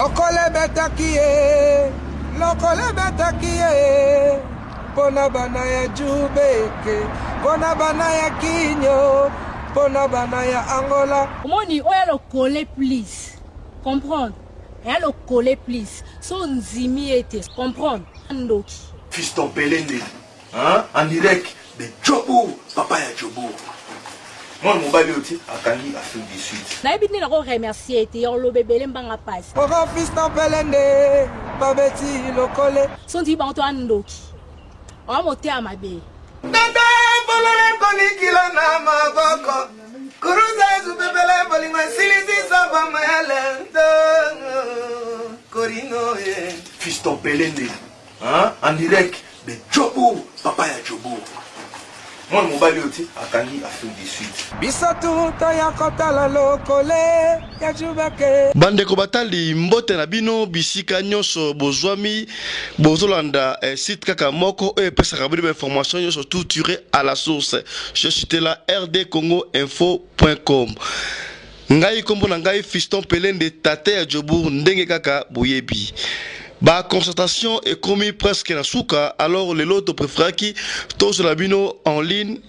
Okole betakie, lokole betakie. Pona bana ya Jubeke, pona bana ya Kinyo, pona bana ya Angola. Comment on oya le coller please, comprendre? Et le coller please, son zimi était, comprendre? Ndoki. Fiston Pelende, hein? En direct de Djobo, papa ya Djobo. Moi mon baby aussi, Akangi Afrique du Sud. Na ebini na ko remercier te yo lo bebele mbanga passe. Ora Fiston Pelende, babeti lokole. Son di ba to Ndoki. On monter à ma baie. Dada bolole konikila na maboko. Kuruza zubebele bolinga silisi saba mayalendo. Korino ye. Fiston Pelende, hein? En direct de Djobo, papa ya Djobo. Moi mon baby aussi, Akangi Afrique du Sud. Bisatu toya kotala lokole ya Jubeke. Bandeko batali mbote na bino bisika nyonso bozwami bozolanda site kaka moko e pesa kabiri information nyonso tout tiré à la source. Je suis là rdcongoinfo.com. Ngai kombo na ngai Fiston Pelende tate ya Djobo ndenge kaka boyebi. Ba concertation est commis presque na souka alors les loto préféré qui tous la bino en ligne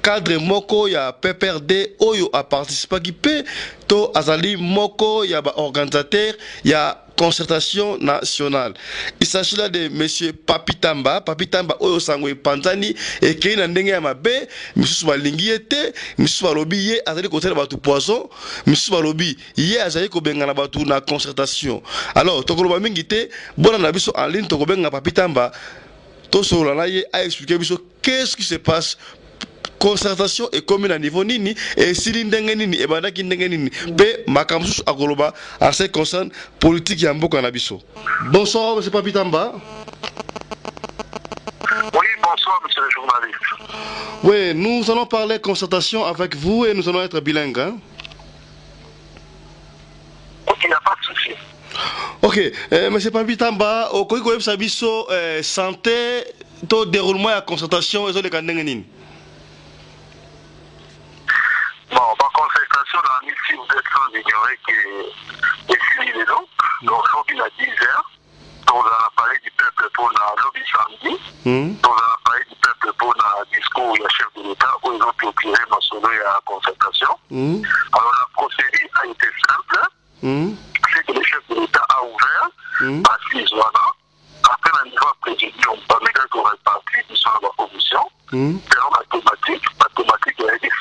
cadre moko ya PPRD oyo a participé qui peut to azali moko ya ba organisateur ya concertation nationale. Il s'agit là de monsieur Papi Tamba oyo sangwe panzani et qui na ndenge ya mabe monsieur balingi ete monsieur balobi ye azali côté ba tout poison monsieur balobi ye azali ko benga na batu na concertation. Alors tokoloba mingi te bona na biso en ligne tokobenga Papi Tamba to solo na ye a expliquer biso qu'est-ce qui se passe. Concertation et commune à niveau nini et si nini et bandaki nini pe makamsus akoloba en ce qui concerne politique ya mboka na biso. Bonsoir monsieur Papi Tamba. Oui, bonsoir monsieur le journaliste. Oui, nous allons parler concertation avec vous et nous allons être bilingues. Hein? Il n'y a pas de souci. Ok, monsieur Papi Tamba, au Koiko Sabiso santé, to déroulement à concertation et les kandenge nini. Bon, par concertation, on a mis si vous êtes sans ignorer que les filles les autres, donc lobby à 10 heures, dans un appareil du peuple pour la lobby samedi, dans un appareil du peuple pour la discours, il y a chef de l'État, où ils ont procuré ma solo et la concertation. Alors la procédure a été simple, c'est que le chef de l'État a ouvert, assise voilà, après la niveau présidium, par les gars qui ont réparti, qui sont dans la commission, selon la thématique il y a été 5,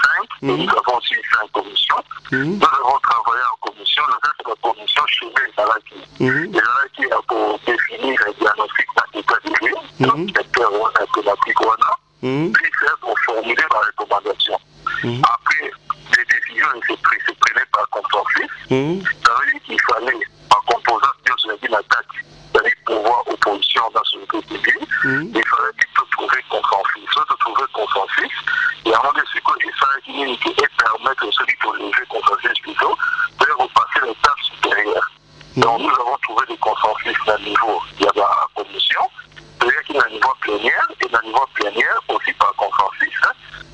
et nous avons aussi 5 commissions. Nous avons travaillé en commission, le reste de la commission chez les Zalaki. Les Zalaki a pour définir le diagnostic dans l'état de vie, secteur la thématique puis faire pour formuler la recommandation. Après, les décisions se prenaient par consensus. Ça veut dire qu'il fallait, en composant bien sur l'attaque, c'est-à-dire pouvoir opposition dans ce côté, il fallait plutôt trouver consensus. Et avant de ce que il fallait qu'il et permettre à celui qui a levé consensus plutôt de repasser l'étape supérieure. Donc nous avons trouvé des consensus à niveau, il y a la commission, c'est-à-dire qu'il y a un niveau plénière, et dans le niveau plénière, aussi par consensus,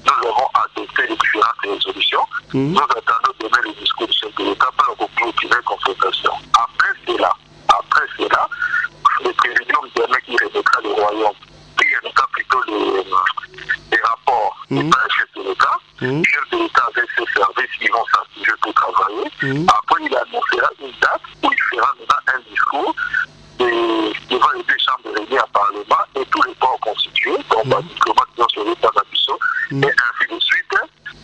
nous avons adopté les différentes résolutions. Nous attendons demain le discours du chef de l'État pour clôturer la consultation. Après cela, le président demain qui remettra le royaume, qui remettra plutôt les rapports du chef de l'État. Le chef de l'État avec ses services, ils vont s'activer pour travailler. Après, il annoncera une date où il fera maintenant un discours devant les deux chambres réunies à Parlement et tous les corps constitués, donc par diplomate dans sur l'État d'Abisso, et ainsi de suite,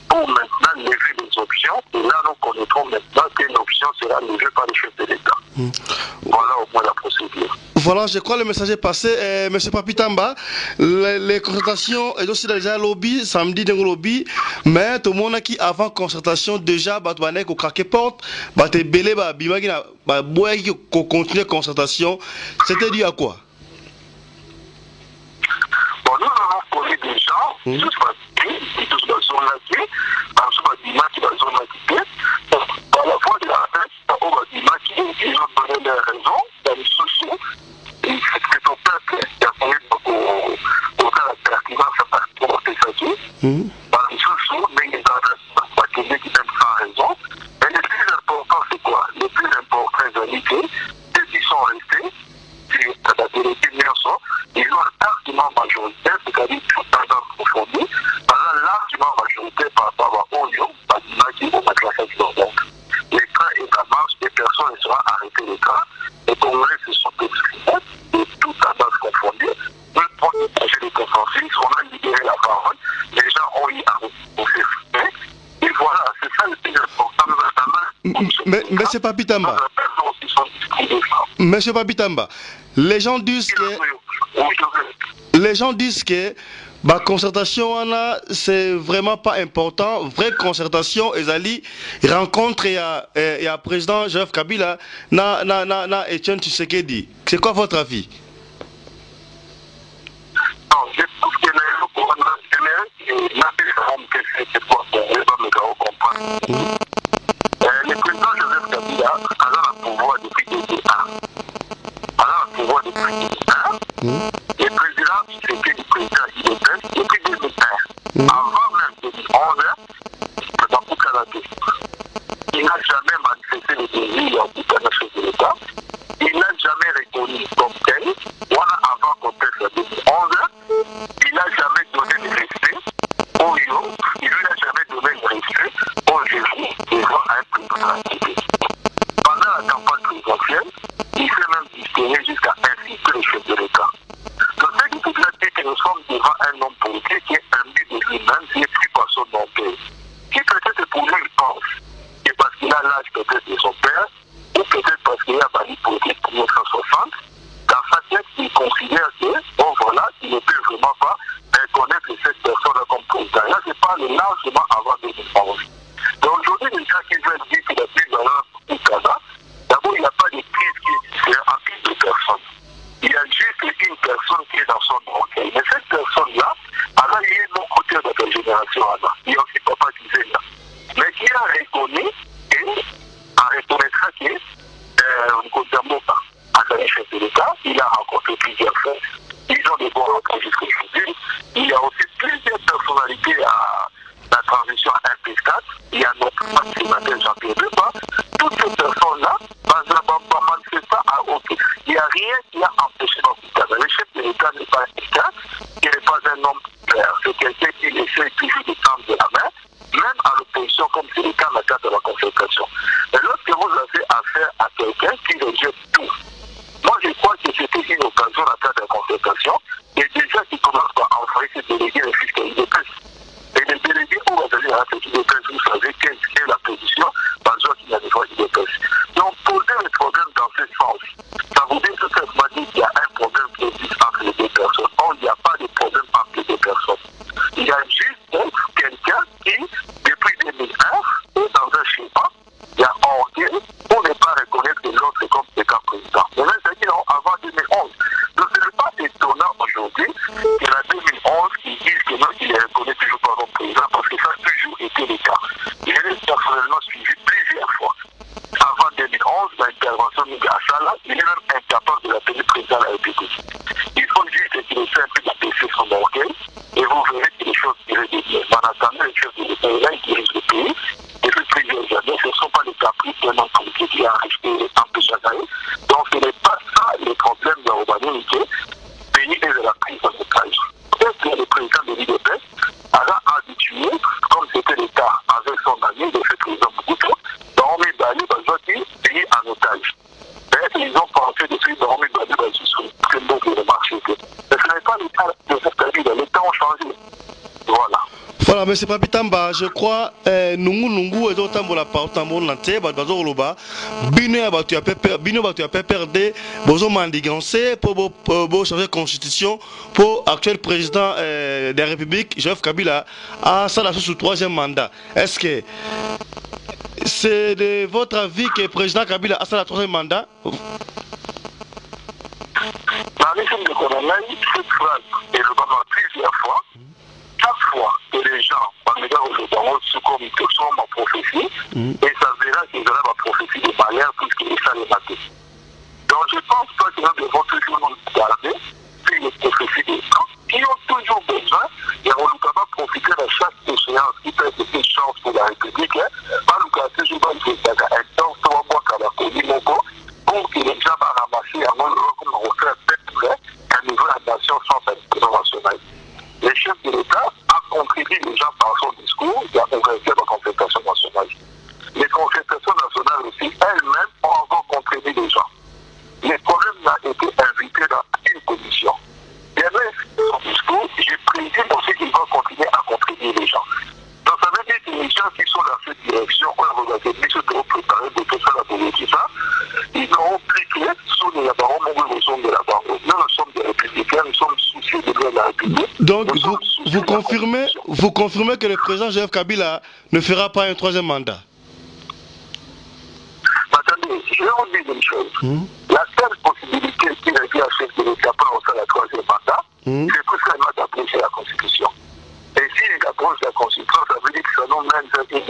pour maintenant lever les options. Et là, nous connaîtrons maintenant quelle option sera levée par le chef de l'État. Voilà au moins la procédure. Voilà, je crois que le message est passé. Monsieur Papi Tamba, les concertations, et aussi déjà lobby, samedi dans le lobby, mais tout le monde qui avant concertation, déjà, batouanek au craqué porte, batte belé, bimagi, boy qui continue la concertation, c'était dû à quoi? Bon, nous avons connu des gens, tous les sont là, par le bâtiment qui va zone activée, par la fois de la fête, au bâtiment qui ont donné des raisons, dans les sociaux, et c'est ton peuple qui a connu au cas de la pertinence à partir de ces statuts, dans les sociaux, mais il y a des qui même sans raison. Et le plus important, c'est quoi? Le plus important, c'est majoritaire, c'est-à-dire tout tendance confondue, par la largement majoritaire par rapport à Oyo, par l'image au classage d'ordre. Les trains est en marche, les personnes ne seront arrêtées les trains, les Congolais se sont exprimés, et tout tendance confondue, nous prenons les consensus, on a libéré la parole, les gens ont eu à s'exprimer, et voilà, c'est ça le plus important. Monsieur Papitamba, Monsieur Papitamba, les gens disent que la concertation c'est vraiment pas important. Vraie concertation, Ezali rencontre et à président Joseph Kabila na Etienne Tshisekedi. C'est quoi votre avis? Je pense que le président Joseph Kabila a le pouvoir depuis 2001. Le président c'était le président IDPS depuis 2001. Avant même 2011, c'est dans tout Canada. Il n'a jamais manifesté le désir en tout cas chef de l'État. Il n'a jamais reconnu comme tel. Voilà avant contexte de 2011. Il n'a jamais donné de respect au Yo. Il lui n'a jamais donné de respect au Jésus devant un président. Pendant la campagne présidentielle, il s'est même distingué jusqu'à inciter le chef de l'État. Donc, ce qui veut dire que nous sommes devant un homme politique qui est imbu de lui-même, qui est plus personne dans le pays. Qui peut-être pour lui, il pense, et parce qu'il a l'âge peut-être de son père, ou peut-être parce qu'il a banni politique pour 1960, dans sa tête, il considère que, bon voilà, il ne peut vraiment pas reconnaître cette personne comme président. Là, c'est pas largement avant 2011. Donc aujourd'hui, les gens qui veulent dire qu'il a plus de valeur au Canada, d'abord, il n'y a pas de crise qui est en plus de personnes. Il y a juste une personne qui est dans son orgueil. Mais cette personne-là, elle a lié mon côté de la génération. Il y a aussi papa qui fait là. Mais qui a reconnu et a reconnaîtra que Nkodamoka a gagné chef de l'État. Il a rencontré plusieurs fois. Ils ont des bons rencontres jusqu'aujourd'hui. Il y a aussi plusieurs personnalités à la transition MP4. Il y a notre sénateur Jean-Pierre Bemba. Toutes ces personnes-là, pas manifestant à aucun. Il n'y a rien qui a empêché notre État. Le chef de l'État n'est pas quelqu'un qui n'est pas un homme clair. C'est quelqu'un qui essaie toujours de tendre de la main, même à l'opposition, comme c'est le cas dans le cadre de la concertation. Mais lorsque vous avez affaire à quelqu'un qui rejette tout, moi je crois que c'était une occasion dans le cadre de la concertation, et déjà qui commence par envoyer ses délégués les fiscalités. Et les délégués, on va dire à cette IDPS, vous savez quelle est la position, par exemple, qu'il y a des fois IDPS. Donc, poser les problèmes dans ce sens, ça vous dit que cette manière qu'il y a un problème qui existe entre les deux personnes. Or, il n'y a pas de problème entre les deux personnes. Il y a juste quelqu'un qui, depuis 2001, est dans un schéma, il y a orgueil pour ne pas reconnaître que l'autre est comme étant président. Mais même c'est avant 2011. Donc, ce n'est pas étonnant aujourd'hui que la 2011, ils disent que non, il est reconnu toujours pas comme président parce que ça a toujours été le cas. Je l'ai personnellement suivi plusieurs fois. Avant 2011, l'intervention de Gassala, il est même incapable de l'appeler président de la République. Il faut juste qu'il ait fait un peu d'abaisser son orgueil et vous verrez que les choses iraient bien. En attendant, les choses de l'État, là, il dirige le pays. Depuis plusieurs années, ce ne sont pas les caprices d'un homme politique qui a resté un peu chaque année. Donc, ce n'est pas ça les problèmes de l'urbanité. Pays est de la prise en otage. Peut-être que le président de l'IDPS a habitué, comme c'était le cas avec son ami, le fait président Mobutu, dormir Bali, pays en otage. Mais ils ont pensé depuis dormir Bali, jusqu'au très beau que le marché. Mais ce n'est pas le cas de cette Kabila. Les temps ont changé. Voilà. Voilà, M. Papitamba, je crois Nungu et d'autres pour la partie en monde entier, Bazoloba, Bino Batu a perdu, Bozo Mandigancé pour changer la constitution pour l'actuel président de la République, Joseph Kabila, à sa sous troisième mandat. Est-ce que c'est de votre avis que le président Kabila a sa troisième mandat? La mission de Colonel, cette phrase est le moment plusieurs fois. Chaque fois que les gens, par exemple, se communiquent sur ma prophétie, et ça verra qu'ils auront ma prophétie de manière puisqu'ils savent les mater. Donc je pense pas que nous devons toujours nous garder sur les prophéties des gens qui ont toujours besoin, et on ne peut pas profiter de chaque échéance qui peut être une chance pour la République. Pas nous casser, je vais dire un temps, 3 mois qu'à la commune, pour que les gens vont ramasser à mon comme on refait peut-être un niveau de la nation sans président national. une commission. Et même son discours, j'ai prédit pour ce qu'il va continuer à contribuer les gens. Donc ça veut dire que les gens qui sont dans cette direction, on a regardé, ils se doivent préparer de tout ça, la politique, ça. Ils n'auront plus que sur les barons, nous sommes de la barre. Nous sommes des républicains, nous sommes souciés de la République. Donc vous confirmez que le président Joseph Kabila ne fera pas un troisième mandat? Attendez, je vais vous dire une chose. La seule possibilité qu'il a été à chef de l'État pour lancer la troisième mandat, c'est tout simplement d'approcher la Constitution. Et s'il approche la Constitution, ça veut dire que ça nous mène vers une